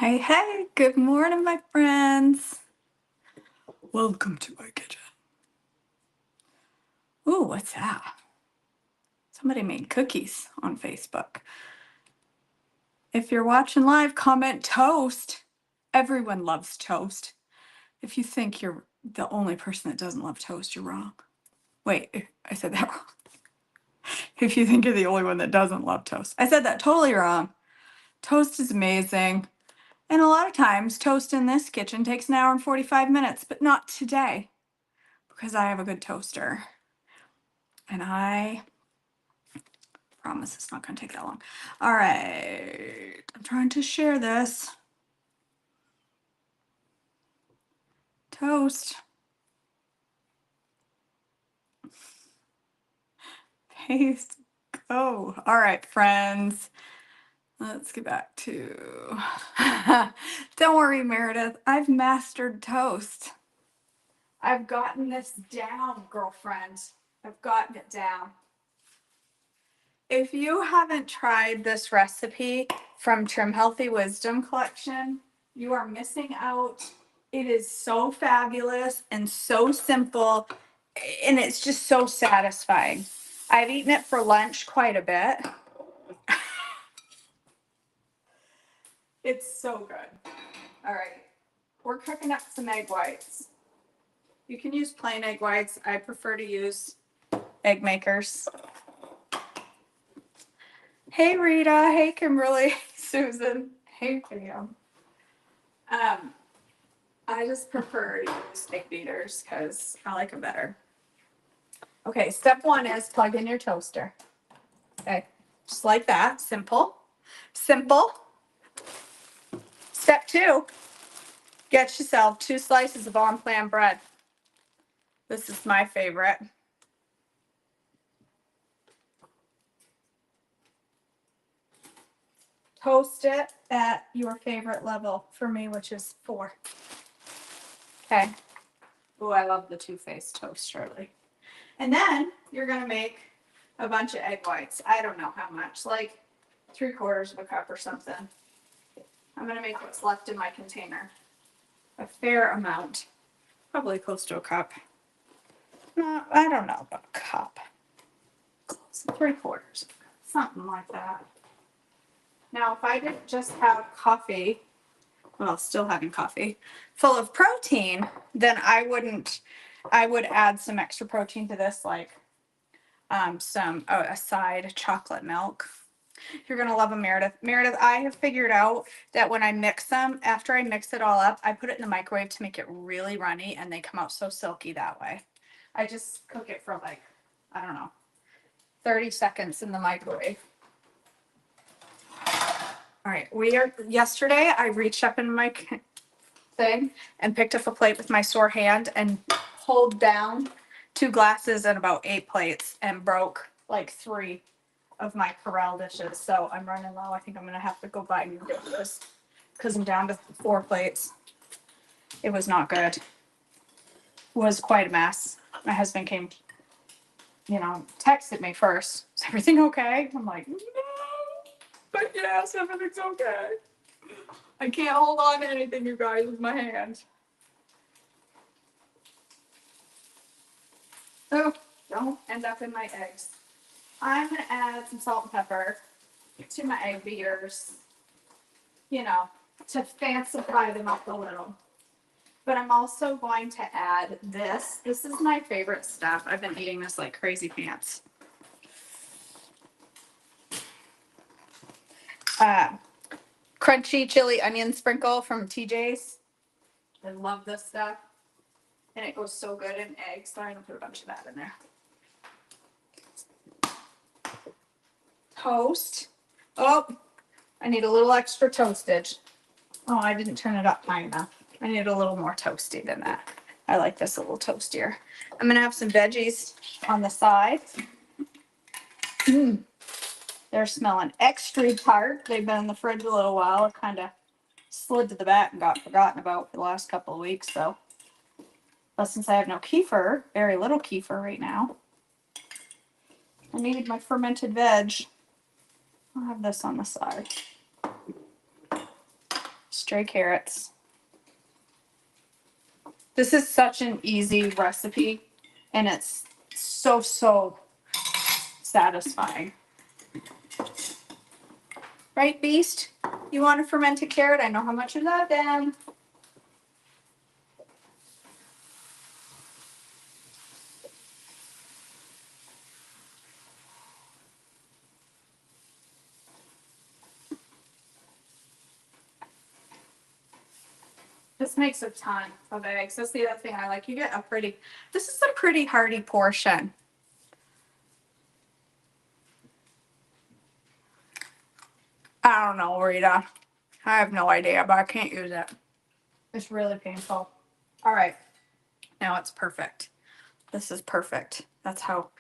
Hey, hey, good morning, my friends. Welcome to my kitchen. Ooh, what's that? Somebody made cookies on Facebook. If you're watching live, comment toast. Everyone loves toast. If you think you're the only person that doesn't love toast, you're wrong. Wait, I said that wrong. If you think you're the only one that doesn't love toast, I said that totally wrong. Toast is amazing. And a lot of times, toast in this kitchen takes an hour and 45 minutes, but not today because I have a good toaster. And I promise it's not going to take that long. All right. I'm trying to share this. Toast. Paste. Go. All right, friends. Let's get back to. Don't worry, Meredith. I've mastered toast. I've gotten this down, girlfriend. I've gotten it down. If you haven't tried this recipe from Trim Healthy Wisdom Collection, you are missing out. It is so fabulous and so simple, and it's just so satisfying. I've eaten it for lunch quite a bit. It's so good. All right, we're cooking up some egg whites. You can use plain egg whites. I prefer to use egg makers. Hey, Rita. Hey, Kimberly. Susan. Hey, Pam. I just prefer to use egg beaters because I like them better. Okay, step one is plug in your toaster. Okay, just like that. Simple. Simple. Step two, get yourself 2 slices of on-plan bread. This is my favorite. Toast it at your favorite level, for me, which is 4. Okay. Oh, I love the two-faced toast, Shirley. And then you're going to make a bunch of egg whites. I don't know how much, like 3/4 of a cup or something. I'm going to make what's left in my container. A fair amount. Probably close to a cup. No, I don't know about a cup. Close to 3/4. Something like that. Now, if I didn't just have coffee, well, still having coffee, full of protein, then I would add some extra protein to this, like a side chocolate milk. You're going to love them, Meredith. Meredith, I have figured out that when I mix them, after I mix it all up, I put it in the microwave to make it really runny, and they come out so silky that way. I just cook it for like, I don't know, 30 seconds in the microwave. All right, yesterday I reached up in my thing and picked up a plate with my sore hand and pulled down 2 glasses and about 8 plates and broke like 3 of my Corral dishes. So I'm running low. I think I'm going to have to go buy new dishes because I'm down to 4 plates. It was not good. It was quite a mess. My husband came, texted me first. Is everything okay? I'm like, no, but yes, everything's okay. I can't hold on to anything, you guys, with my hand. So don't end up in my eggs. I'm going to add some salt and pepper to my egg beaters, to fancify them up a little. But I'm also going to add this. This is my favorite stuff. I've been eating this like crazy pants. Crunchy chili onion sprinkle from TJ's. I love this stuff. And it goes so good in eggs, so I'm going to put a bunch of that in there. Toast. Oh, I need a little extra toastage. Oh, I didn't turn it up high enough. I need a little more toasty than that. I like this a little toastier. I'm going to have some veggies on the side. They're smelling extra tart. They've been in the fridge a little while. It kind of slid to the back and got forgotten about for the last couple of weeks. But since I have no kefir, very little kefir right now, I needed my fermented veg. I'll have this on the side. Just stray carrots. This is such an easy recipe, and it's so satisfying. Right, Beast? You want a fermented carrot? I know how much you love them. This makes a ton of eggs. That's the other thing I like. You get a pretty, this is a pretty hearty portion. I don't know, Rita. I have no idea, but I can't use it. It's really painful. All right. Now it's perfect. This is perfect. That's how,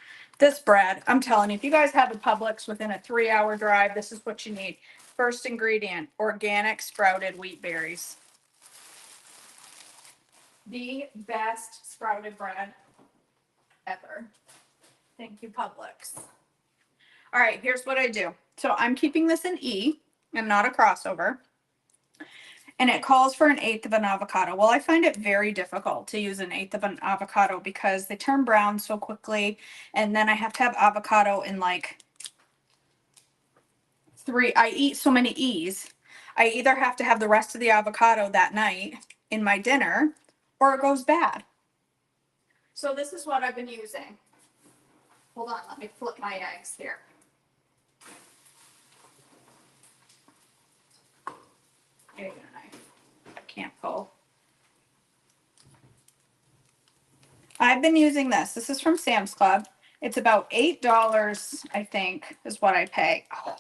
this bread, I'm telling you, if you guys have a Publix within a 3-hour drive, this is what you need. First ingredient, organic sprouted wheat berries. The best sprouted bread ever. Thank you, Publix. All right, here's what I do. So I'm keeping this in E and not a crossover. And it calls for 1/8 of an avocado. Well, I find it very difficult to use 1/8 of an avocado because they turn brown so quickly. And then I have to have avocado in like 3. I eat so many E's. I either have to have the rest of the avocado that night in my dinner or it goes bad. So this is what I've been using. Hold on, let me flip my eggs here. There you go, knife. I can't pull. I've been using this. This is from Sam's Club. It's about $8, I think, is what I pay. Oh.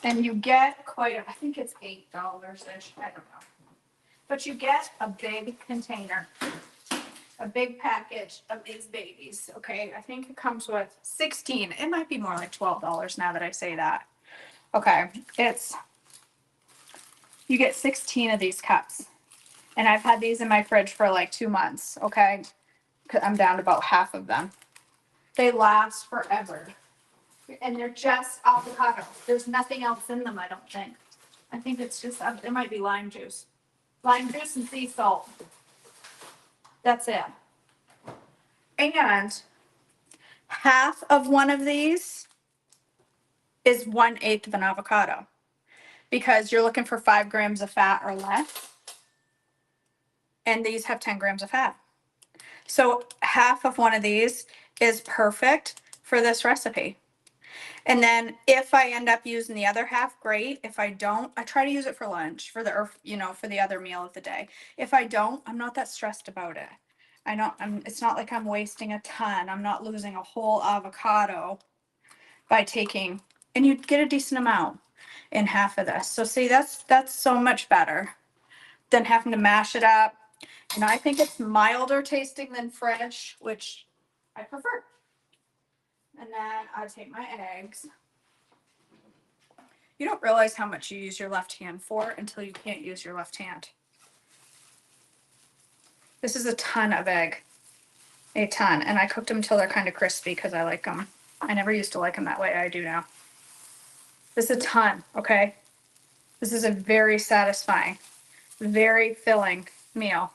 And you get quite a, I think it's $8-ish. I don't know. But you get a big container, a big package of these babies. Okay, I think it comes with 16. It might be more like $12 now that I say that. Okay, you get 16 of these cups. And I've had these in my fridge for like 2 months, okay? I'm down to about half of them. They last forever. And they're just avocado. There's nothing else in them, I don't think. I think it's just, there might be lime juice. Lime juice and sea salt. That's it. And half of one of these is 1/8 of an avocado. Because you're looking for 5 grams of fat or less. And these have 10 grams of fat. So half of one of these is perfect for this recipe. And then if I end up using the other half, great. If I don't, I try to use it for lunch, for the, or, you know, for the other meal of the day. If I don't, I'm not that stressed about it. It's not like I'm wasting a ton. I'm not losing a whole avocado by taking, and you get a decent amount in half of this. So see, that's so much better than having to mash it up. And I think it's milder tasting than fresh, which I prefer. And then I take my eggs. You don't realize how much you use your left hand for until you can't use your left hand. This is a ton of egg. A ton. And I cooked them until they're kind of crispy because I like them. I never used to like them that way. I do now. This is a ton, okay? This is a very satisfying, very filling meal.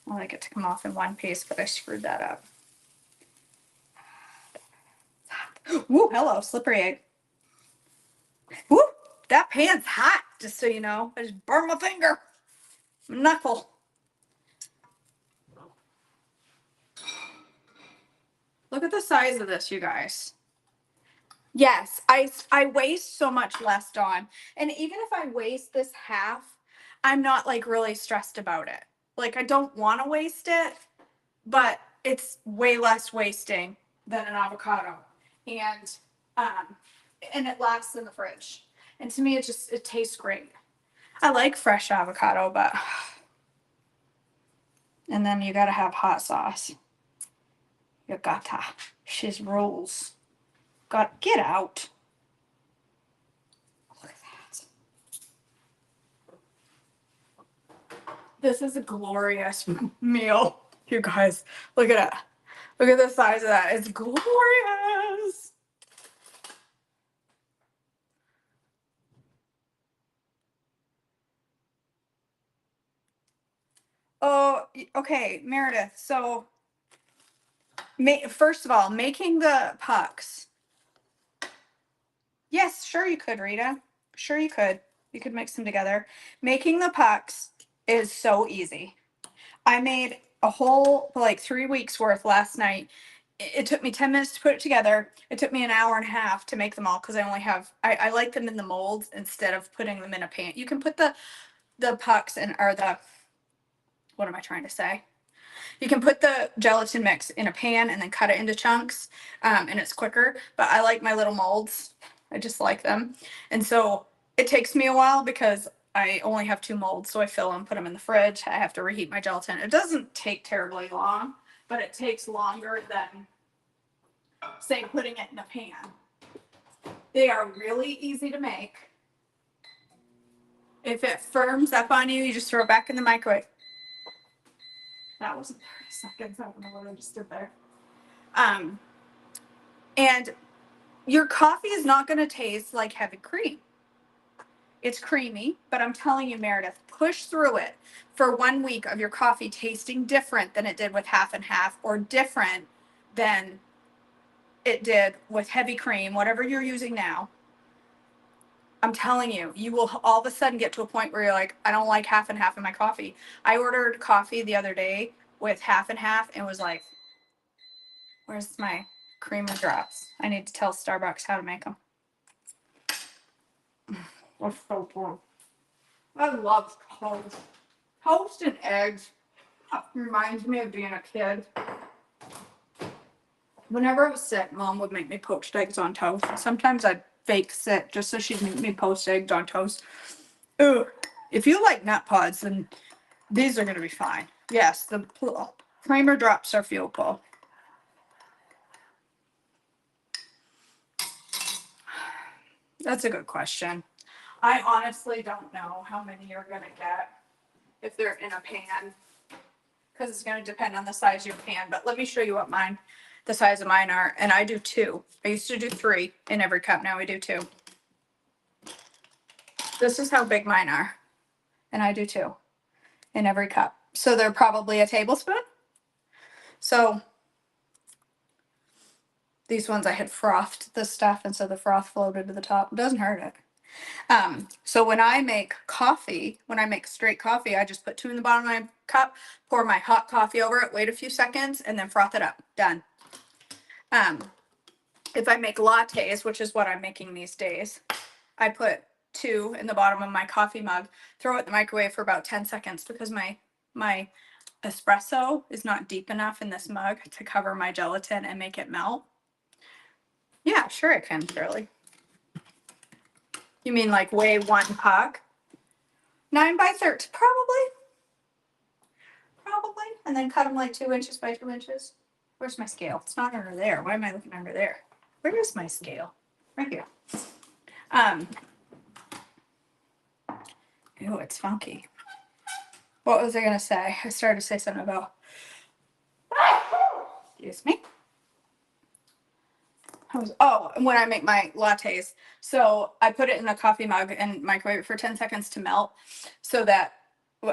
I like it to come off in one piece, but I screwed that up. Woo, hello, slippery egg. Woo, that pan's hot, just so you know. I just burned my finger. My knuckle. Look at the size of this, you guys. Yes, I waste so much less, Dawn. And even if I waste this half, I'm not like really stressed about it. Like I don't want to waste it, but it's way less wasting than an avocado. And it lasts in the fridge. And to me it tastes great. I like fresh avocado, but and then you gotta have hot sauce. You gotta. Shiz rolls. Got get out. Look at that. This is a glorious meal. You guys, look at it. Look at the size of that. It's glorious. Oh, okay, Meredith. So, first of all, making the pucks. Yes, sure you could, Rita. Sure you could. You could mix them together. Making the pucks is so easy. I made a whole like 3 weeks worth last night. It took me 10 minutes to put it together. It took me an hour and a half to make them all because I only have I like them in the molds instead of putting them in a pan. You can put the pucks in or the what am I trying to say? You can put the gelatin mix in a pan and then cut it into chunks, and it's quicker. But I like my little molds. I just like them. And so it takes me a while because I only have 2 molds. So I fill them, put them in the fridge. I have to reheat my gelatin. It doesn't take terribly long, but it takes longer than, say, putting it in a pan. They are really easy to make. If it firms up on you, you just throw it back in the microwave. That wasn't 30 seconds. I don't know what I just did there. And your coffee is not going to taste like heavy cream. It's creamy, but I'm telling you, Meredith, push through it for 1 week of your coffee tasting different than it did with half and half, or different than it did with heavy cream, whatever you're using now. I'm telling you, you will all of a sudden get to a point where you're like, I don't like half and half in my coffee. I ordered coffee the other day with half and half and was like, where's my creamer drops? I need to tell Starbucks how to make them. That's so cool. I love toast. Toast and eggs reminds me of being a kid. Whenever I was sick, Mom would make me poached eggs on toast. Sometimes I'd fake sick just so she'd make me poached eggs on toast. Ooh, if you like nut pods, then these are going to be fine. Yes, the creamer drops are fuelful. That's a good question. I honestly don't know how many you're going to get if they're in a pan, because it's going to depend on the size of your pan. But let me show you what the size of mine are. And I do 2. I used to do 3 in every cup. Now I do 2. This is how big mine are. And I do 2 in every cup. So they're probably a tablespoon. So these ones I had frothed the stuff, and so the froth floated to the top. It doesn't hurt it. So when I make coffee, when I make straight coffee, I just put 2 in the bottom of my cup, pour my hot coffee over it, wait a few seconds, and then froth it up. Done. If I make lattes, which is what I'm making these days, I put 2 in the bottom of my coffee mug, throw it in the microwave for about 10 seconds because my espresso is not deep enough in this mug to cover my gelatin and make it melt. Yeah, sure it can, Shirley. You mean like weigh 1 puck? 9 by 13, probably. And then cut them like 2 inches by 2 inches. Where's my scale? It's not under there. Why am I looking under there? Where is my scale? Right here. Ew, it's funky. What was I gonna say? I started to say something about, excuse me. When I make my lattes. So I put it in a coffee mug and microwave it for 10 seconds to melt, so that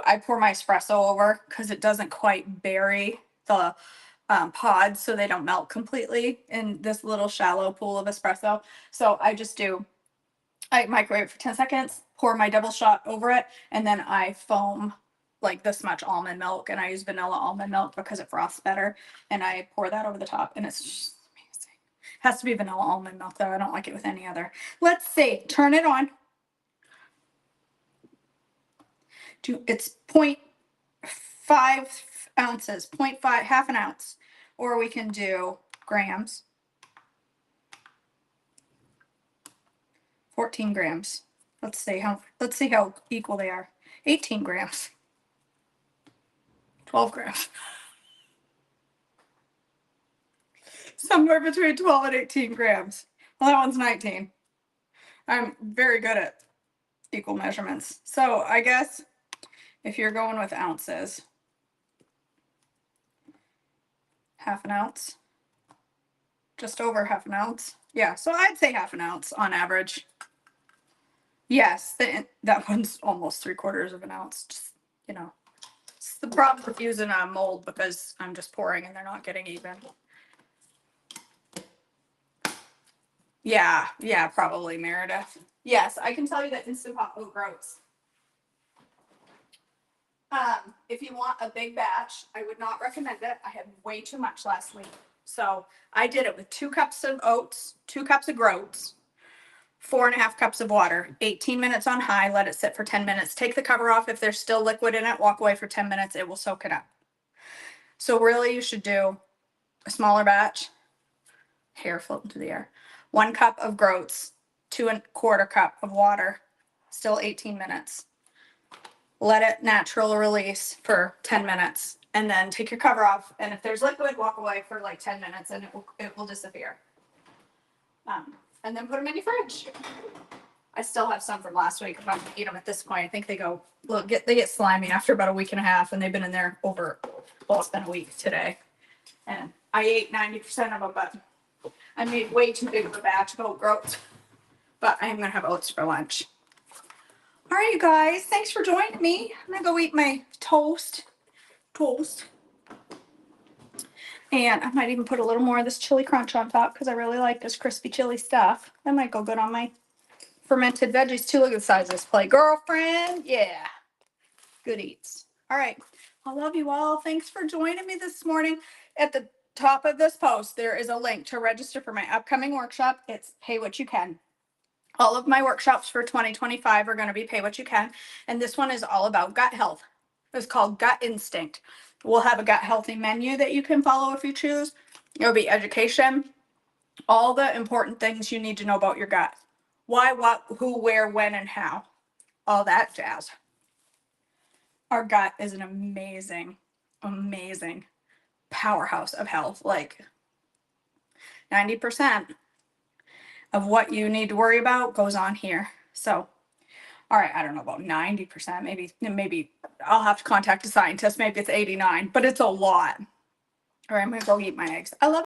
I pour my espresso over, because it doesn't quite bury the pods, so they don't melt completely in this little shallow pool of espresso. So I microwave it for 10 seconds, pour my double shot over it, and then I foam like this much almond milk, and I use vanilla almond milk because it froths better, and I pour that over the top, and it's just amazing. It has to be vanilla almond milk though. I don't like it with any other. Let's see. Turn it on. It's 0.5 ounces, 0.5, half an ounce, or we can do grams. 14 grams. Let's see how equal they are. 18 grams. 12 grams. Somewhere between 12 and 18 grams. Well, that one's 19. I'm very good at equal measurements. So I guess if you're going with ounces, half an ounce, just over half an ounce. Yeah, so I'd say half an ounce on average. Yes, that one's almost 3/4 of an ounce, just, It's the problem with using a mold because I'm just pouring and they're not getting even. Yeah, probably Meredith. Yes, I can tell you that Instant Pot oat groats. If you want a big batch, I would not recommend it. I had way too much last week. So I did it with 2 cups of oats, 2 cups of groats, 4.5 cups of water, 18 minutes on high, let it sit for 10 minutes. Take the cover off. If there's still liquid in it, walk away for 10 minutes. It will soak it up. So really you should do a smaller batch, hair floating through the air, 1 cup of groats, 2.25 cup of water, still 18 minutes. Let it natural release for 10 minutes and then take your cover off. And if there's liquid, walk away for like 10 minutes and it will disappear. And then put them in your fridge. I still have some from last week. If I'm gonna eat them at this point, I think they get slimy after about a week and a half, and they've been in there well, it's been a week today. And I ate 90% of them, but I made way too big of a batch of oat groats. But I am gonna have oats for lunch. All right, you guys, thanks for joining me. I'm gonna go eat my toast. And I might even put a little more of this chili crunch on top because I really like this crispy chili stuff. That might go good on my fermented veggies too. Look at the size of this plate. Girlfriend, yeah. Good eats. All right. I love you all. Thanks for joining me this morning. At the top of this post, there is a link to register for my upcoming workshop. It's Pay What You Can. All of my workshops for 2025 are going to be Pay What You Can. And this one is all about gut health. It's called Gut Instinct. We'll have a gut healthy menu that you can follow if you choose. It'll be education, all the important things you need to know about your gut. Why, what, who, where, when, and how. All that jazz. Our gut is an amazing, amazing powerhouse of health. Like 90% of what you need to worry about goes on here. So, all right, I don't know about 90%. Maybe I'll have to contact a scientist. Maybe it's 89, but it's a lot. All right, I'm gonna go eat my eggs. I love